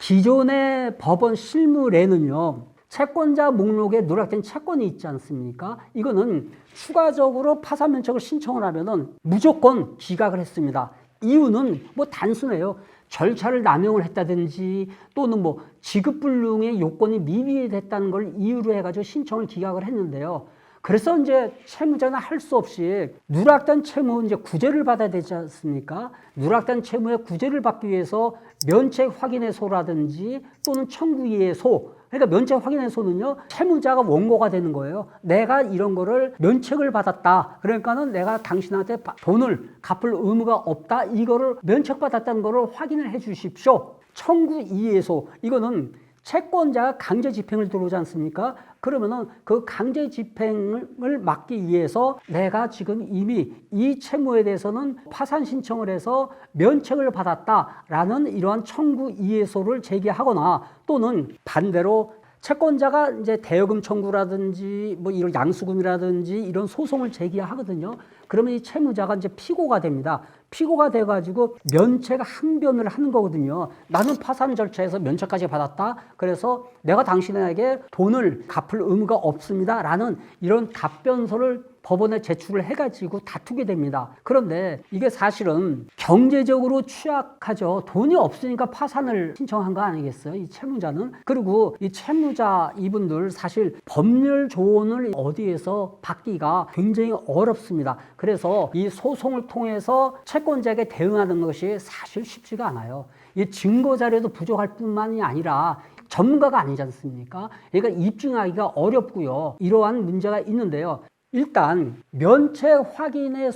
기존의 법원 실무례는요, 채권자 목록에 누락된 채권이 있지 않습니까? 이거는 추가적으로 파산 면책을 신청을 하면은 무조건 기각을 했습니다. 이유는 뭐 단순해요. 절차를 남용을 했다든지 또는 뭐 지급불능의 요건이 미비됐다는 걸 이유로 해가지고 신청을 기각을 했는데요. 그래서 이제 채무자는 할 수 없이 누락된 채무 이제 구제를 받아야 되지 않습니까? 누락된 채무의 구제를 받기 위해서 면책 확인해소라든지 또는 청구이해소. 그러니까 면책 확인해소는요, 채무자가 원고가 되는 거예요. 내가 이런 거를 면책을 받았다. 그러니까는 내가 당신한테 돈을 갚을 의무가 없다. 이거를 면책받았다는 거를 확인을 해 주십시오. 청구이해소. 이거는 채권자가 강제 집행을 들어오지 않습니까? 그러면은 그 강제 집행을 막기 위해서 내가 지금 이미 이 채무에 대해서는 파산 신청을 해서 면책을 받았다라는 이러한 청구 이해소를 제기하거나 또는 반대로 채권자가 이제 대여금 청구라든지 뭐 이런 양수금이라든지 이런 소송을 제기하거든요. 그러면 이 채무자가 이제 피고가 됩니다. 피고가 돼가지고 면책 항변을 하는 거거든요. 나는 파산 절차에서 면책까지 받았다. 그래서 내가 당신에게 돈을 갚을 의무가 없습니다. 라는 이런 답변서를 법원에 제출을 해가지고 다투게 됩니다. 그런데 이게 사실은 경제적으로 취약하죠. 돈이 없으니까 파산을 신청한 거 아니겠어요? 이 채무자는. 그리고 이 채무자 이분들 사실 법률 조언을 어디에서 받기가 굉장히 어렵습니다. 그래서 이 소송을 통해서 채권자에게 대응하는 것이 사실 쉽지가 않아요. 이 증거 자료도 부족할 뿐만이 아니라 전문가가 아니지 않습니까? 그러니까 입증하기가 어렵고요. 이러한 문제가 있는데요. 일단 면책 확인의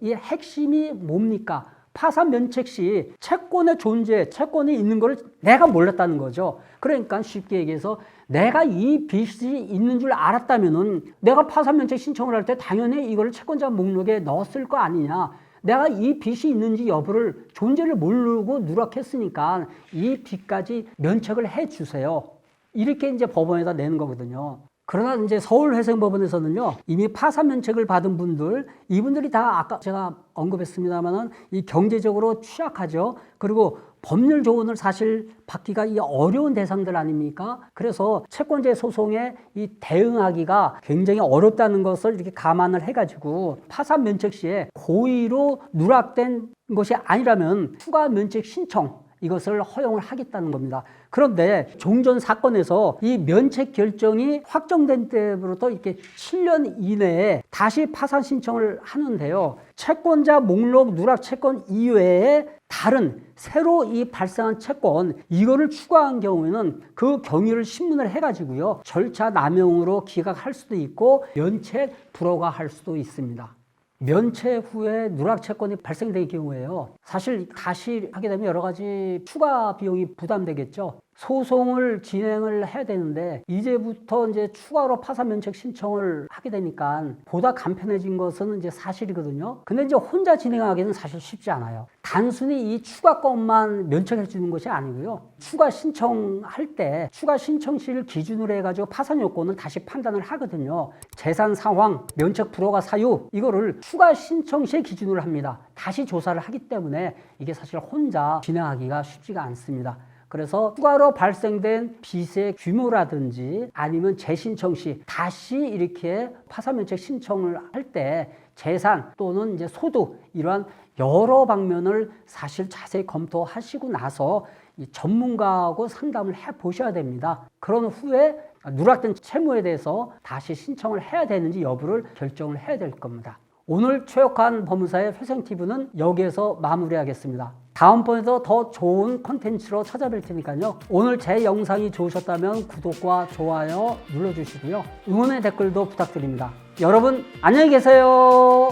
이 핵심이 뭡니까? 파산 면책 시 채권의 존재, 채권이 있는 걸 내가 몰랐다는 거죠. 그러니까 쉽게 얘기해서 내가 이 빚이 있는 줄 알았다면은 내가 파산 면책 신청을 할 때 당연히 이걸 채권자 목록에 넣었을 거 아니냐. 내가 이 빚이 있는지 여부를 존재를 모르고 누락했으니까 이 빚까지 면책을 해 주세요. 이렇게 이제 법원에다 내는 거거든요. 그러나 이제 서울회생법원에서는요, 이미 파산 면책을 받은 분들, 이분들이 다 아까 제가 언급했습니다만은 이 경제적으로 취약하죠. 그리고 법률 조언을 사실 받기가 이 어려운 대상들 아닙니까? 그래서 채권자의 소송에 이 대응하기가 굉장히 어렵다는 것을 이렇게 감안을 해가지고 파산 면책 시에 고의로 누락된 것이 아니라면 추가 면책 신청, 이것을 허용을 하겠다는 겁니다. 그런데 종전 사건에서 이 면책 결정이 확정된 때부터 이렇게 7년 이내에 다시 파산 신청을 하는데요. 채권자 목록 누락 채권 이외에 다른 새로 이 발생한 채권 이거를 추가한 경우에는 그 경위를 신문을 해가지고요. 절차 남용으로 기각할 수도 있고 면책 불허가 할 수도 있습니다. 면책 후에 누락 채권이 발생될 경우에요. 사실 다시 하게 되면 여러 가지 추가 비용이 부담되겠죠. 소송을 진행을 해야 되는데 이제부터 이제 추가로 파산 면책 신청을 하게 되니까 보다 간편해진 것은 이제 사실이거든요. 근데 이제 혼자 진행하기는 사실 쉽지 않아요. 단순히 이 추가 건만 면책해 주는 것이 아니고요. 추가 신청할 때 추가 신청 시를 기준으로 해가지고 파산 요건은 다시 판단을 하거든요. 재산 상황, 면책 불허가 사유 이거를 추가 신청 시의 기준으로 합니다. 다시 조사를 하기 때문에 이게 사실 혼자 진행하기가 쉽지가 않습니다. 그래서 추가로 발생된 빚의 규모라든지 아니면 재신청 시 다시 이렇게 파산면책 신청을 할 때 재산 또는 이제 소득 이러한 여러 방면을 사실 자세히 검토하시고 나서 이 전문가하고 상담을 해 보셔야 됩니다. 그런 후에 누락된 채무에 대해서 다시 신청을 해야 되는지 여부를 결정을 해야 될 겁니다. 오늘 최혁환 법무사의 회생TV는 여기에서 마무리하겠습니다. 다음번에도 더 좋은 콘텐츠로 찾아뵐 테니까요. 오늘 제 영상이 좋으셨다면 구독과 좋아요 눌러주시고요. 응원의 댓글도 부탁드립니다. 여러분 안녕히 계세요.